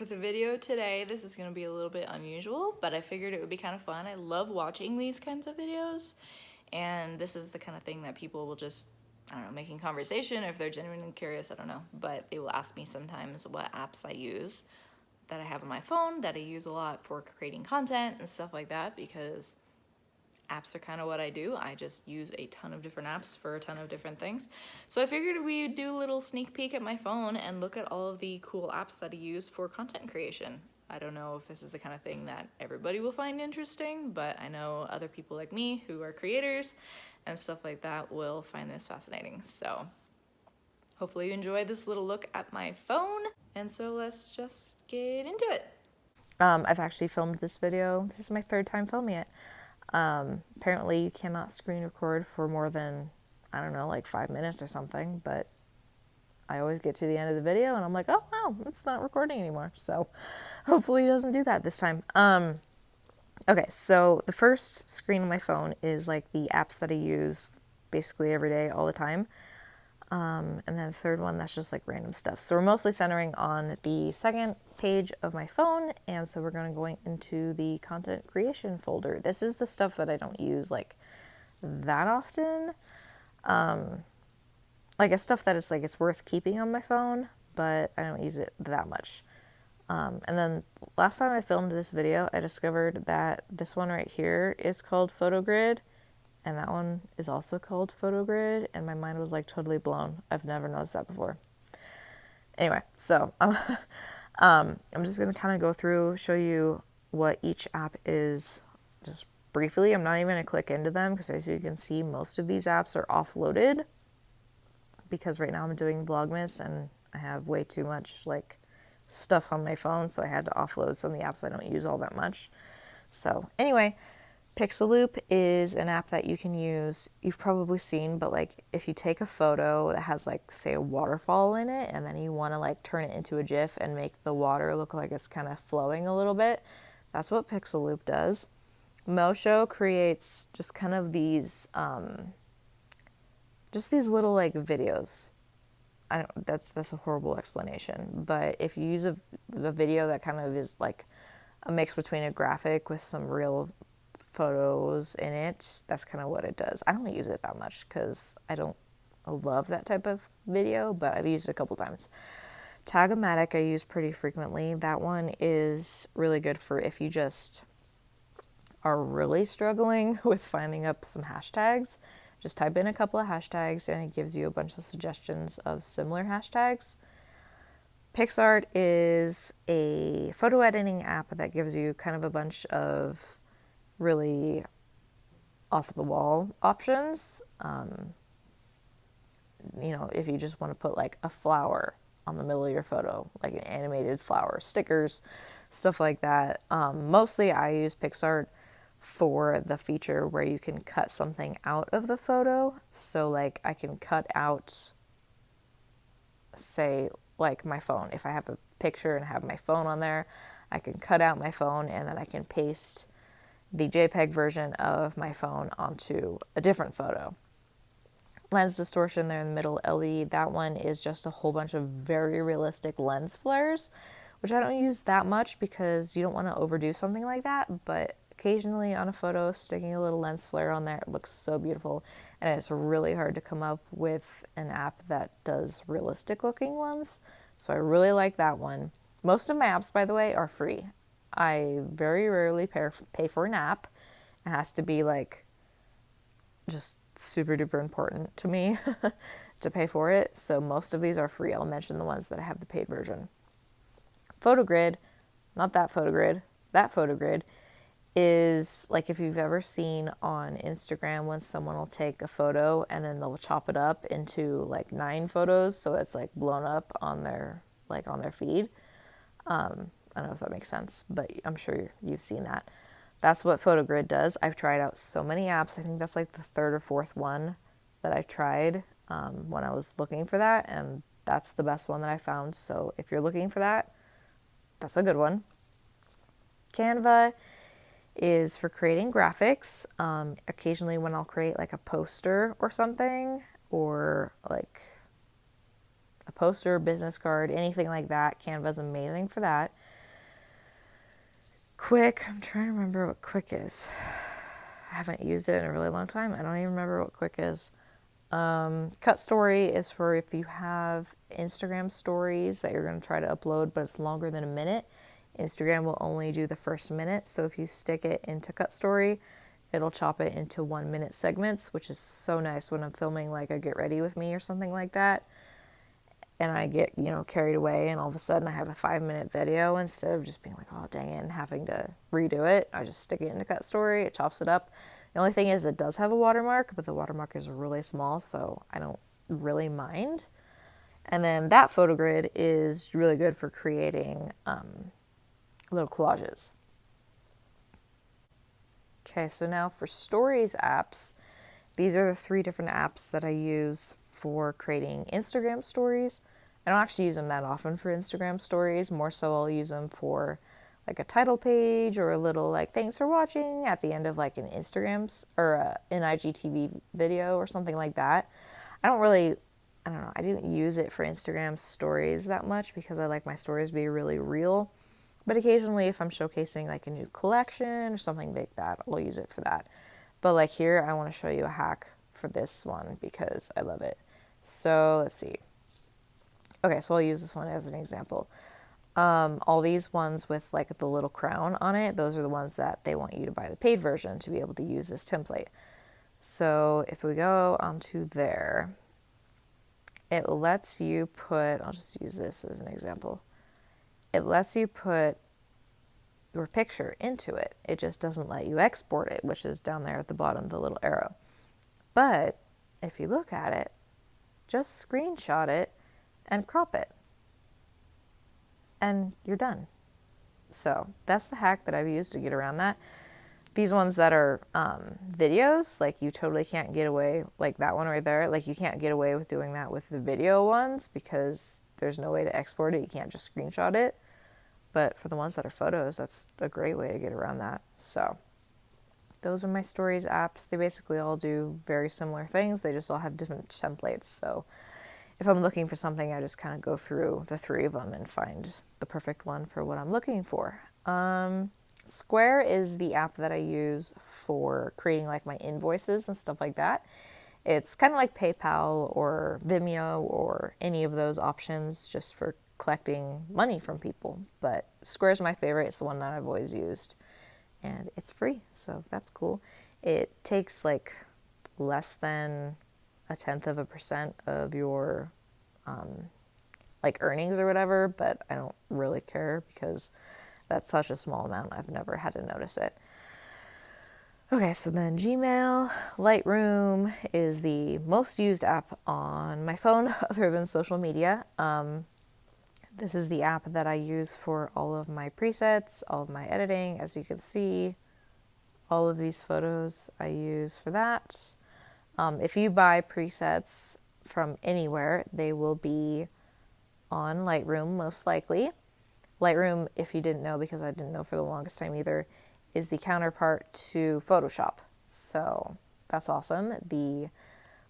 the video today, this is going to be a little bit unusual, but I figured it would be kind of fun. I love watching these kinds of videos, and this is the kind of thing that people will just, I don't know, making conversation, or if they're genuinely curious, I don't know, but they will ask me sometimes what apps I use that I have on my phone that I use a lot for creating content and stuff like that, because apps are kind of what I do. I just use a ton of different apps for a ton of different things. So I figured we'd do a little sneak peek at my phone and look at all of the cool apps that I use for content creation. I don't know if this is the kind of thing that everybody will find interesting, but I know other people like me who are creators and stuff like that will find this fascinating. So hopefully you enjoy this little look at my phone. And so let's just get into it. I've actually filmed this video. This is my third time filming it. Apparently you cannot screen record for more than, I don't know, like 5 minutes or something, but I always get to the end of the video and I'm like, oh wow, it's not recording anymore. So hopefully it doesn't do that this time. Okay, so the first screen on my phone is like the apps that I use basically every day, all the time. And then the third one, that's just like random stuff. So we're mostly centering on the second page of my phone. And so we're going to go into the content creation folder. This is the stuff that I don't use like that often. Like it's stuff that is like, it's worth keeping on my phone, but I don't use it that much. And then last time I filmed this video, I discovered that this one right here is called PhotoGrid. And that one is also called PhotoGrid, and my mind was like totally blown. I've never noticed that before. Anyway, so I'm just gonna kind of go through, show you what each app is just briefly. I'm not even gonna click into them because as you can see, most of these apps are offloaded because right now I'm doing Vlogmas and I have way too much like stuff on my phone, so I had to offload some of the apps I don't use all that much. So anyway, Pixaloop is an app that you can use, you've probably seen, but like if you take a photo that has like say a waterfall in it and then you want to like turn it into a GIF and make the water look like it's kind of flowing a little bit, that's what Pixaloop does. Mosho creates just kind of these, just these little like videos. That's a horrible explanation, but if you use a video that kind of is like a mix between a graphic with some real photos in it, that's kind of what it does. I don't use it that much because I don't love that type of video, but I've used it a couple times. Tagomatic I use pretty frequently. That one is really good for if you just are really struggling with finding up some hashtags. Just type in a couple of hashtags and it gives you a bunch of suggestions of similar hashtags. PixArt is a photo editing app that gives you kind of a bunch of really off the wall options. You know, if you just want to put like a flower on the middle of your photo, like an animated flower, stickers, stuff like that. Mostly I use PixArt for the feature where you can cut something out of the photo. So like I can cut out, say, like my phone. If I have a picture and have my phone on there, I can cut out my phone and then I can paste the JPEG version of my phone onto a different photo. Lens distortion there in the middle, LE, that one is just a whole bunch of very realistic lens flares, which I don't use that much because you don't want to overdo something like that, but occasionally on a photo, sticking a little lens flare on there, it looks so beautiful, and it's really hard to come up with an app that does realistic looking ones, so I really like that one. Most of my apps, by the way, are free. I very rarely pay for an app. It has to be like just super duper important to me to pay for it. So most of these are free. I'll mention the ones that I have the paid version. PhotoGrid, not that PhotoGrid, that PhotoGrid is like if you've ever seen on Instagram when someone will take a photo and then they'll chop it up into like 9 photos so it's like blown up on their feed. I don't know if that makes sense, but I'm sure you've seen that. That's what PhotoGrid does. I've tried out so many apps. I think that's like the third or fourth one that I tried when I was looking for that, and that's the best one that I found. So if you're looking for that, that's a good one. Canva is for creating graphics. Occasionally when I'll create like a poster or something, or like a poster, business card, anything like that, Canva's amazing for that. Quick, I'm trying to remember what Quick is. I haven't used it in a really long time. I don't even remember what Quick is. Cut Story is for if you have Instagram stories that you're going to try to upload, but it's longer than a minute. Instagram will only do the first minute. So if you stick it into Cut Story, it'll chop it into 1 minute segments, which is so nice when I'm filming like a get ready with me or something like that. And I get, carried away and all of a sudden I have a 5 minute video instead of just being like, oh, dang it, and having to redo it. I just stick it into Cut Story, it chops it up. The only thing is it does have a watermark, but the watermark is really small, so I don't really mind. And then that photo grid is really good for creating little collages. Okay, so now for Stories apps, these are the 3 different apps that I use for creating Instagram stories. I don't actually use them that often for Instagram stories. More so I'll use them for like a title page or a little like thanks for watching at the end of like an Instagram or an IGTV video or something like that. I don't know, I didn't use it for Instagram stories that much because I like my stories to be really real. But occasionally if I'm showcasing like a new collection or something like that, I'll use it for that. But like here, I want to show you a hack for this one because I love it. So let's see. Okay, so I'll use this one as an example. All these ones with like the little crown on it, those are the ones that they want you to buy the paid version to be able to use this template. So if we go onto there, it lets you put, I'll just use this as an example. It lets you put your picture into it. It just doesn't let you export it, which is down there at the bottom, the little arrow. But if you look at it, just screenshot it and crop it. And you're done. So that's the hack that I've used to get around that. These ones that are videos, like you totally can't get away, like that one right there, like you can't get away with doing that with the video ones because there's no way to export it. You can't just screenshot it. But for the ones that are photos, that's a great way to get around that. So those are my Stories apps. They basically all do very similar things. They just all have different templates. So if I'm looking for something, I just kind of go through the 3 of them and find the perfect one for what I'm looking for. Square is the app that I use for creating like my invoices and stuff like that. It's kind of like PayPal or Vimeo or any of those options just for collecting money from people. But Square is my favorite. It's the one that I've always used. And it's free, so that's cool. It takes like less than 0.1% of your like earnings or whatever, but I don't really care because that's such a small amount. I've never had to notice it. Okay, so then Gmail, Lightroom is the most used app on my phone other than social media. This is the app that I use for all of my presets, all of my editing. As you can see, all of these photos I use for that. If you buy presets from anywhere, they will be on Lightroom most likely. Lightroom, if you didn't know, because I didn't know for the longest time either, is the counterpart to Photoshop. So that's awesome. The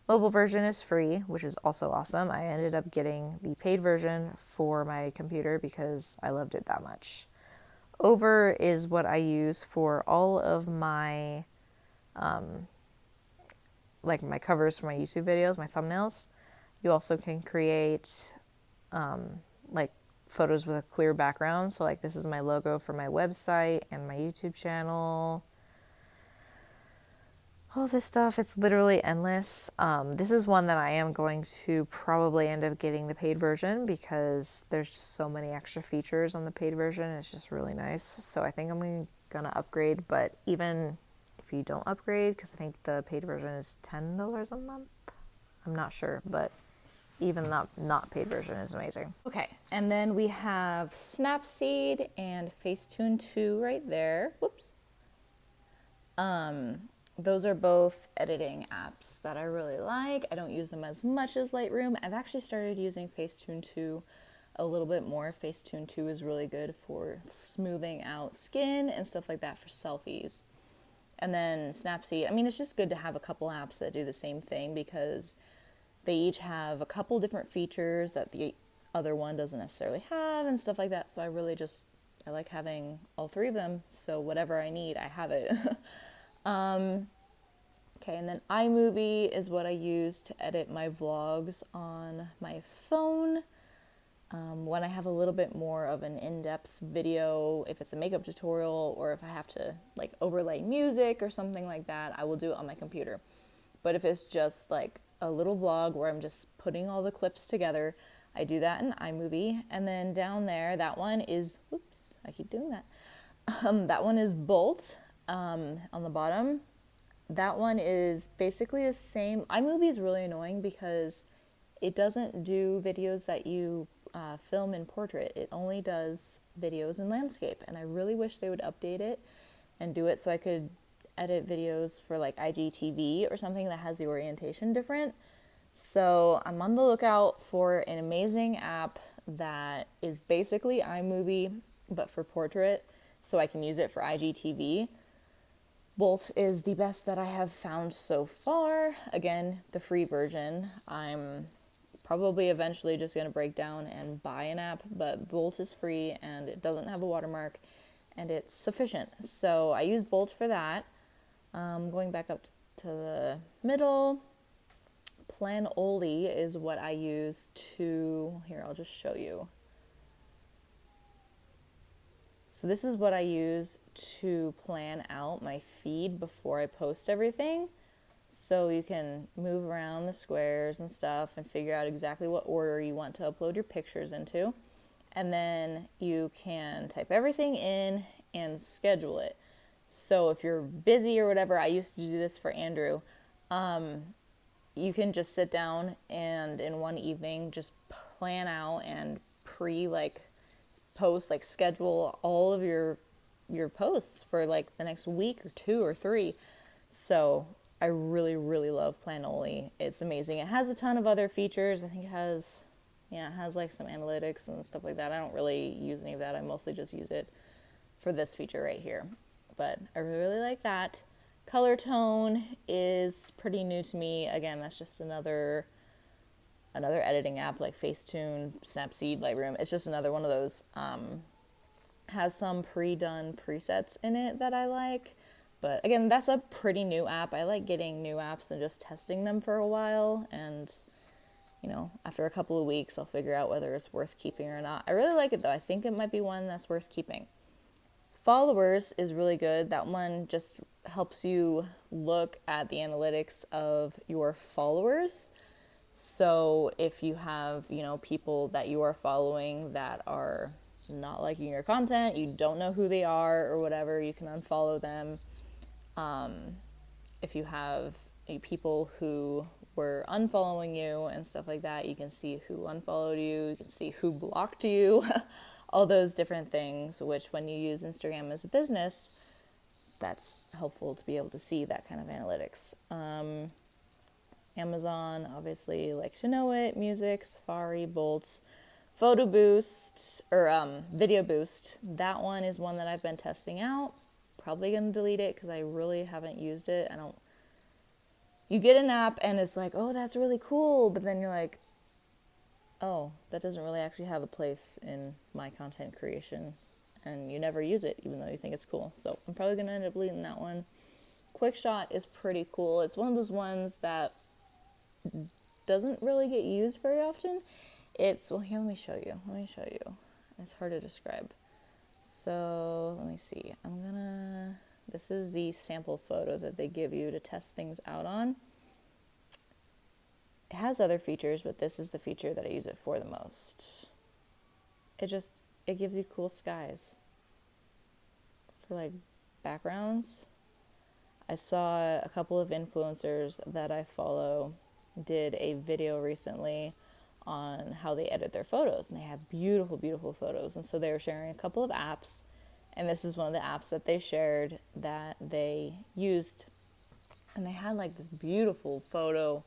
mobile version is free, which is also awesome. I ended up getting the paid version for my computer because I loved it that much. Over is what I use for all of my like my covers for my YouTube videos, my thumbnails. You also can create like photos with a clear background. So like this is my logo for my website and my YouTube channel. All this stuff, it's literally endless. This is one that I am going to probably end up getting the paid version because there's just so many extra features on the paid version. It's just really nice. So I think I'm gonna upgrade, but even if you don't upgrade, because I think the paid version is $10 a month. I'm not sure, but even the not paid version is amazing. Okay, and then we have Snapseed and Facetune 2 right there. Whoops. Those are both editing apps that I really like. I don't use them as much as Lightroom. I've actually started using Facetune 2 a little bit more. Facetune 2 is really good for smoothing out skin and stuff like that for selfies. And then Snapseed, I mean, it's just good to have a couple apps that do the same thing because they each have a couple different features that the other one doesn't necessarily have and stuff like that. So I I like having all three of them, so whatever I need, I have it. Okay, and then iMovie is what I use to edit my vlogs on my phone. When I have a little bit more of an in-depth video, if it's a makeup tutorial or if I have to like overlay music or something like that, I will do it on my computer. But if it's just like a little vlog where I'm just putting all the clips together, I do that in iMovie. And then down there, that one is, oops, I keep doing that. That one is Bolt on the bottom. That one is basically the same. iMovie is really annoying because it doesn't do videos that you film in portrait. It only does videos in landscape. And I really wish they would update it and do it so I could edit videos for like IGTV or something that has the orientation different. So I'm on the lookout for an amazing app that is basically iMovie, but for portrait, so I can use it for IGTV. Bolt is the best that I have found so far. Again, the free version. I'm probably eventually just going to break down and buy an app, but Bolt is free and it doesn't have a watermark and it's sufficient. So I use Bolt for that. Going back up to the middle, Planoly is what I use to, here, I'll just show you. So this is what I use to plan out my feed before I post everything. So you can move around the squares and stuff and figure out exactly what order you want to upload your pictures into. And then you can type everything in and schedule it. So if you're busy or whatever, I used to do this for Andrew. You can just sit down and in one evening just plan out and post, like schedule all of your posts for like the next week or 2 or 3. So I really, really love Planoly. It's amazing. It has a ton of other features. I think it has like some analytics and stuff like that. I don't really use any of that. I mostly just use it for this feature right here. But I really, really like that. Color tone is pretty new to me. Again, that's just another editing app like Facetune, Snapseed, Lightroom. It's just another one of those. Has some pre-done presets in it that I like. But again, that's a pretty new app. I like getting new apps and just testing them for a while. And, after a couple of weeks, I'll figure out whether it's worth keeping or not. I really like it though. I think it might be one that's worth keeping. Followers is really good. That one just helps you look at the analytics of your followers. So if you have, people that you are following that are not liking your content, you don't know who they are or whatever, you can unfollow them. If you have people who were unfollowing you and stuff like that, you can see who unfollowed you, you can see who blocked you, all those different things, which when you use Instagram as a business, that's helpful to be able to see that kind of analytics. Amazon, obviously, like to know it, music, Safari, Bolt, Photo Boost, or Video Boost. That one is one that I've been testing out. Probably going to delete it because I really haven't used it. You get an app and it's like, oh, that's really cool. But then you're like, oh, that doesn't really actually have a place in my content creation. And you never use it, even though you think it's cool. So I'm probably going to end up deleting that one. Quick Shot is pretty cool. It's one of those ones that doesn't really get used very often. Well, here, let me show you. It's hard to describe. So let me see. This is the sample photo that they give you to test things out on. It has other features, but this is the feature that I use it for the most. It gives you cool skies for like backgrounds. I saw a couple of influencers that I follow did a video recently on how they edit their photos, and they have beautiful, beautiful photos. And so they were sharing a couple of apps, and this is one of the apps that they shared that they used. And they had like this beautiful photo,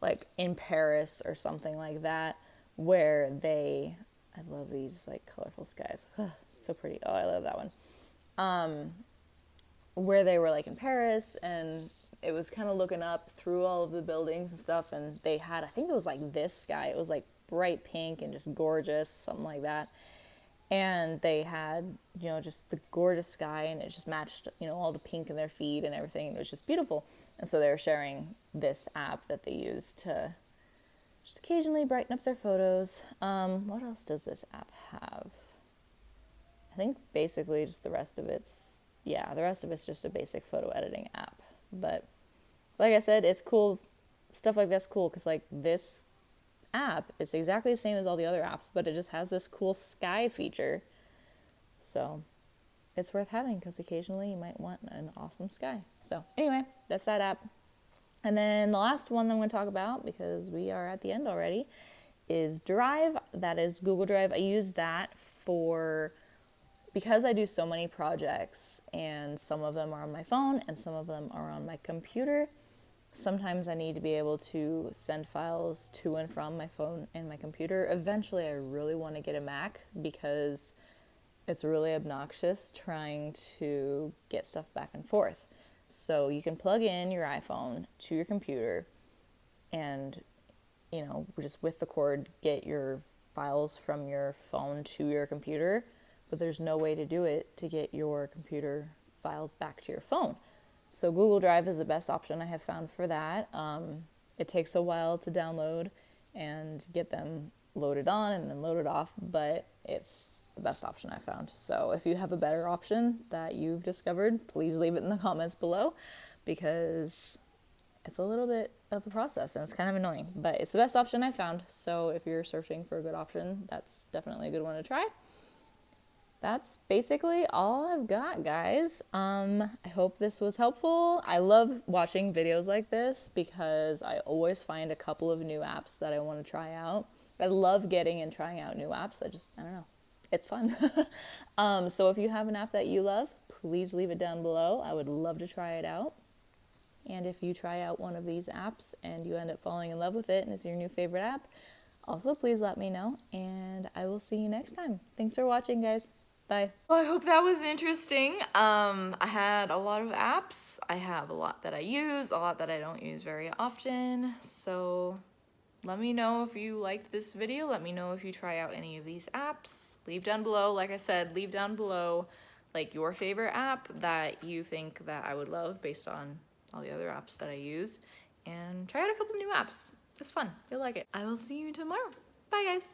like in Paris or something like that, where I love these like colorful skies. So pretty. Oh, I love that one. Where they were like in Paris, and it was kind of looking up through all of the buildings and stuff, and they had, I think it was like this sky. It was like bright pink and just gorgeous, something like that. And they had, you know, just the gorgeous sky, and it just matched, you know, all the pink in their feed and everything. And it was just beautiful. And so they were sharing this app that they use to just occasionally brighten up their photos. What else does this app have? I think basically just the rest of it's just a basic photo editing app. But like I said, it's cool. Stuff like that's cool because like this app, it's exactly the same as all the other apps, but it just has this cool sky feature. So it's worth having because occasionally you might want an awesome sky. So anyway, that's that app. And then the last one that I'm going to talk about, because we are at the end already, is Drive. That is Google Drive. I use that because I do so many projects, and some of them are on my phone and some of them are on my computer. Sometimes I need to be able to send files to and from my phone and my computer. Eventually, I really want to get a Mac because it's really obnoxious trying to get stuff back and forth. So you can plug in your iPhone to your computer and, you know, just with the cord, get your files from your phone to your computer, but there's no way to do it to get your computer files back to your phone. So Google Drive is the best option I have found for that. It takes a while to download and get them loaded on and then loaded off, but it's the best option I found. So if you have a better option that you've discovered, please leave it in the comments below because it's a little bit of a process and it's kind of annoying, but it's the best option I found. So if you're searching for a good option, that's definitely a good one to try. That's basically all I've got, guys. I hope this was helpful. I love watching videos like this because I always find a couple of new apps that I want to try out. I love getting and trying out new apps. I don't know. It's fun. So if you have an app that you love, please leave it down below. I would love to try it out. And if you try out one of these apps and you end up falling in love with it and it's your new favorite app, also please let me know. And I will see you next time. Thanks for watching, guys. Bye. Well, I hope that was interesting. I had a lot of apps. I have a lot that I use, a lot that I don't use very often. So let me know if you liked this video. Let me know if you try out any of these apps. Leave down below, like I said, leave down below like your favorite app that you think that I would love based on all the other apps that I use. And try out a couple new apps. It's fun. You'll like it. I will see you tomorrow. Bye, guys.